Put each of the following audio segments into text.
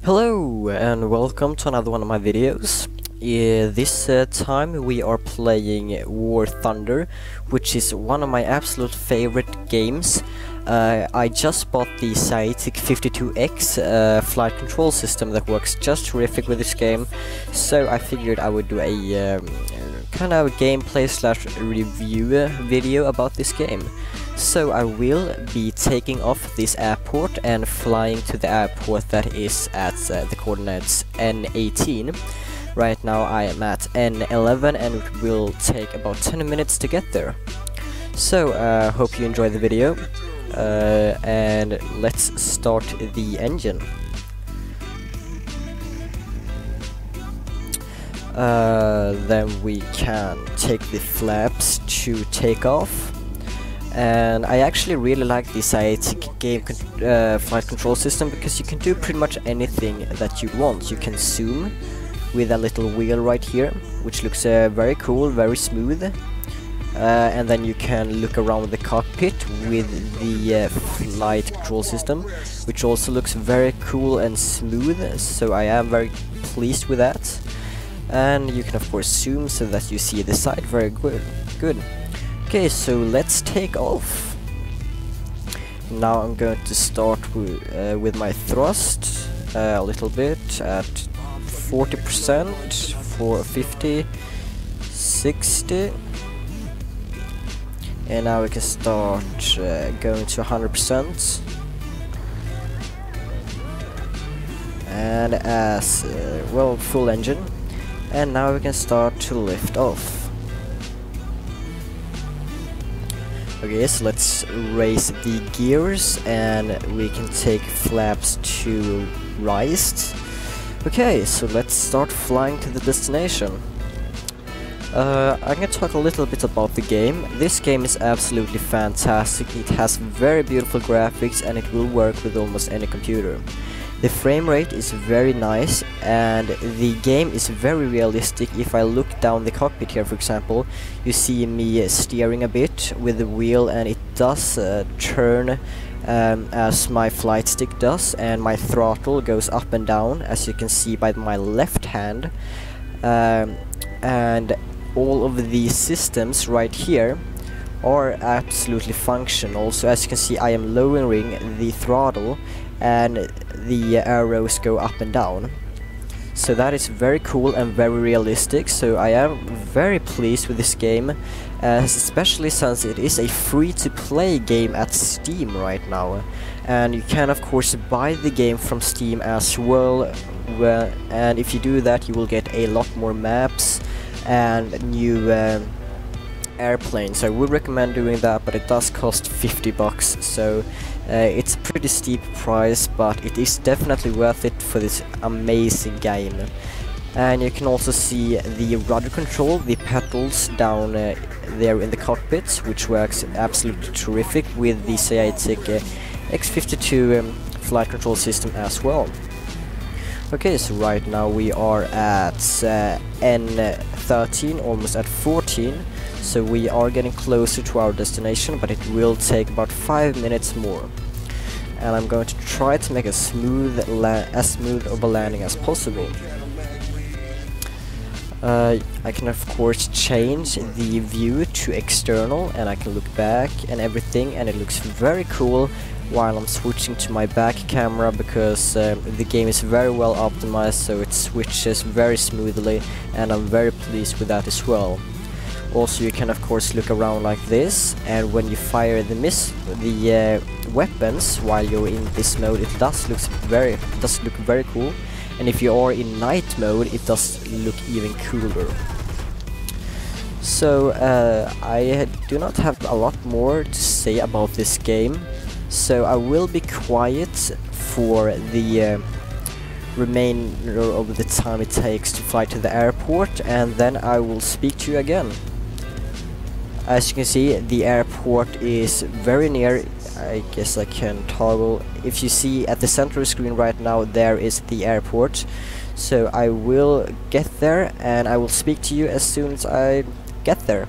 Hello and welcome to another one of my videos. This time we are playing War Thunder, which is one of my absolute favorite games. I just bought the Saitek X52 flight control system that works just terrific with this game, so I figured I would do a kind of gameplay / review video about this game. So I will be taking off this airport and flying to the airport that is at the coordinates N18. Right now I am at N11 and it will take about 10 minutes to get there. So hope you enjoy the video, and let's start the engine. Then we can take the flaps to take off. And I actually really like the Saitek flight control system because you can do pretty much anything that you want. You can zoom with a little wheel right here, which looks very cool, very smooth. And then you can look around the cockpit with the flight control system, which also looks very cool and smooth, so I am very pleased with that. And you can of course zoom so that you see the side very good. Okay, so let's take off. Now I'm going to start with my thrust a little bit at 40%, for 50, 60, and now we can start going to 100%, and as well, full engine, and now we can start to lift off. Okay, so let's raise the gears and we can take flaps to rise. Okay, so let's start flying to the destination. I'm gonna talk a little bit about the game. This game is absolutely fantastic. It has very beautiful graphics and it will work with almost any computer. The frame rate is very nice and the game is very realistic. If I look down the cockpit here, for example, you see me steering a bit with the wheel and it does turn as my flight stick does, and my throttle goes up and down, as you can see by my left hand. And all of these systems right here are absolutely functional. So as you can see, I am lowering the throttle and the arrows go up and down. So that is very cool and very realistic, so I am very pleased with this game, especially since it is a free-to-play game at Steam right now. And you can of course buy the game from Steam as well, and if you do that you will get a lot more maps and new airplanes. I would recommend doing that, but it does cost 50 bucks, so it's a pretty steep price, but it is definitely worth it for this amazing game. And you can also see the rudder control, the pedals down there in the cockpit, which works absolutely terrific with the Saitek X52 flight control system as well. Okay, so right now we are at N13, almost at 14. So we are getting closer to our destination, but it will take about 5 minutes more. And I'm going to try to make as smooth of a landing as possible. I can of course change the view to external, and I can look back and everything, and it looks very cool while I'm switching to my back camera, because the game is very well optimized, so it switches very smoothly, and I'm very pleased with that as well. Also, you can of course look around like this, and when you fire the weapons while you're in this mode, it does look very cool. And if you are in night mode, it does look even cooler. So I do not have a lot more to say about this game, so I will be quiet for the remainder of the time it takes to fly to the airport, and then I will speak to you again. As you can see, the airport is very near. I guess I can toggle. If you see at the center of the screen right now, there is the airport. So I will get there and I will speak to you as soon as I get there.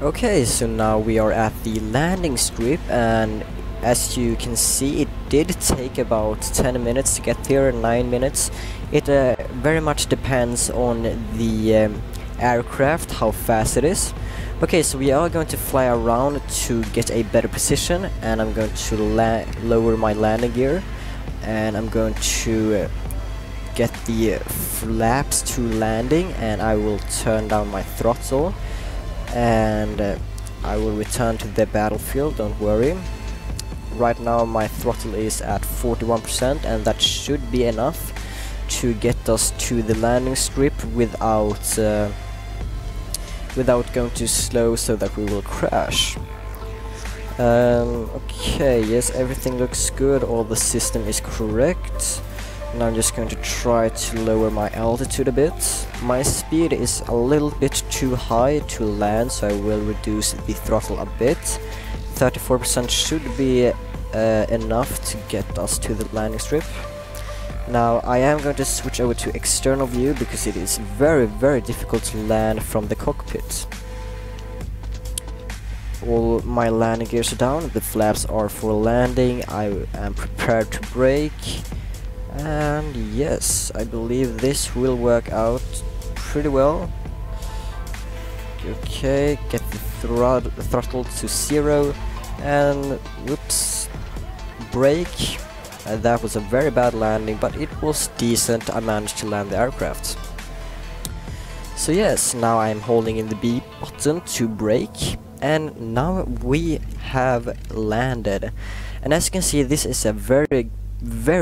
Okay, so now we are at the landing strip, and as you can see, it did take about 10 minutes to get here, 9 minutes. It very much depends on the aircraft, how fast it is. Okay, so we are going to fly around to get a better position, and I'm going to lower my landing gear, and I'm going to get the flaps to landing, and I will turn down my throttle, and I will return to the battlefield, don't worry. Right now my throttle is at 41%, and that should be enough to get us to the landing strip without going too slow so that we will crash. Okay, yes, everything looks good, all the system is correct. Now I'm just going to try to lower my altitude a bit. My speed is a little bit too high to land, so I will reduce the throttle a bit. 34% should be enough to get us to the landing strip. Now I am going to switch over to external view because it is very difficult to land from the cockpit. All my landing gears are down, the flaps are for landing, I am prepared to brake. And yes, I believe this will work out pretty well. Okay, get the throttle to 0, and whoops, brake. That was a very bad landing, but it was decent. I managed to land the aircraft. So yes, now I'm holding in the B button to brake, and now we have landed. And as you can see, this is a very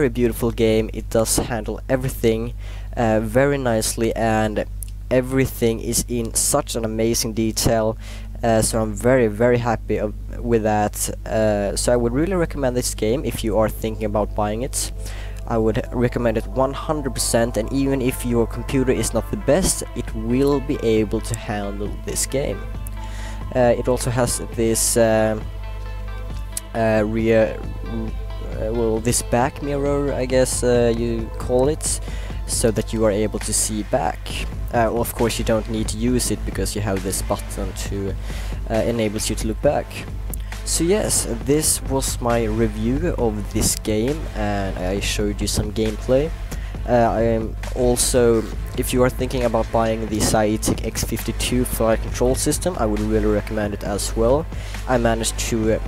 beautiful game. It does handle everything very nicely, and everything is in such an amazing detail, so I'm very happy with that. So I would really recommend this game if you are thinking about buying it. I would recommend it 100%, and even if your computer is not the best, it will be able to handle this game. It also has this this back mirror, I guess you call it, so that you are able to see back. Well, of course you don't need to use it because you have this button to enables you to look back. So yes, this was my review of this game, and I showed you some gameplay. I am also, if you are thinking about buying the Saitek X52 flight control system, I would really recommend it as well. I managed to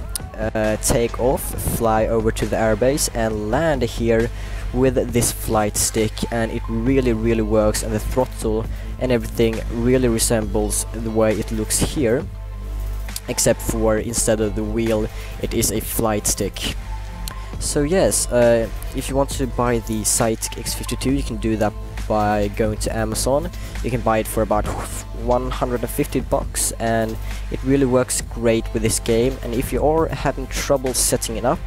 take off, fly over to the airbase, and land here with this flight stick, and it really works, and the throttle and everything really resembles the way it looks here, except for instead of the wheel it is a flight stick. So yes, if you want to buy the Saitek X52, you can do that by going to Amazon. You can buy it for about 150 bucks, and it really works great with this game. And if you are having trouble setting it up,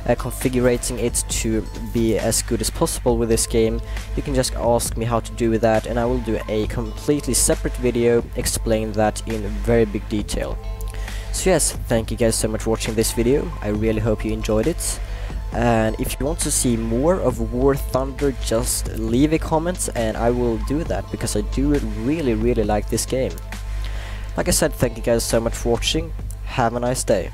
configuring it to be as good as possible with this game, you can just ask me how to do that, and I will do a completely separate video explaining that in very big detail. So yes, thank you guys so much for watching this video. I really hope you enjoyed it. And if you want to see more of War Thunder, just leave a comment and I will do that, because I do really like this game. Like I said, thank you guys so much for watching. Have a nice day.